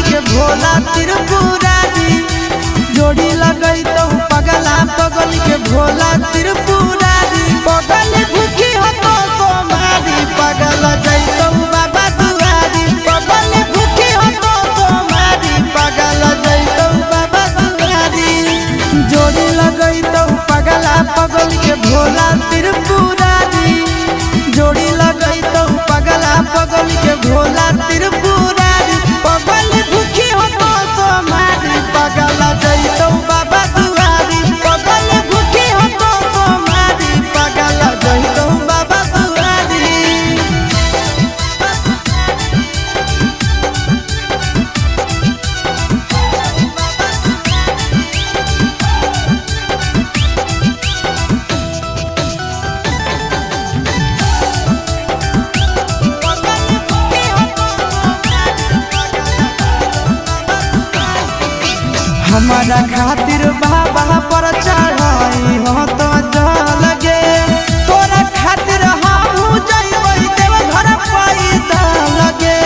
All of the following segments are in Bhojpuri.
के भोला त्रिपुरारी जोड़ी लगई तो पगला पगल के भोला त्रिपुरारी पगल भूखी हो तो सोमारी पगल जैतो बाबा दुआरी पगल भूखी हो तो सोमारी पगल जैतो बाबा दुआरी जोड़ी लगई तो पगला पगल के भोला त्रिपुरारी जोड़ी लगई तो पगला पगल के भोला त्रिपुरारी पगल भूखी हो तो सोमारी पगल जैतो बाबा दुआरी पगल भूखी हो तो सोमारी पगल जैतो बाबा दुआरी। हमारा खातिर बाबा पर चढ़ाई हो तो लगे तोरा खातिर हम जइबै देव घर पैदा लगे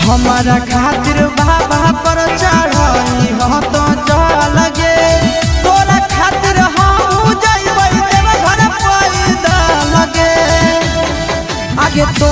हमारा खातिर बाबा पर चढ़ाई हो तो लगे तोरा खातिर हम जइबै देव घर पैदा लगे आगे तो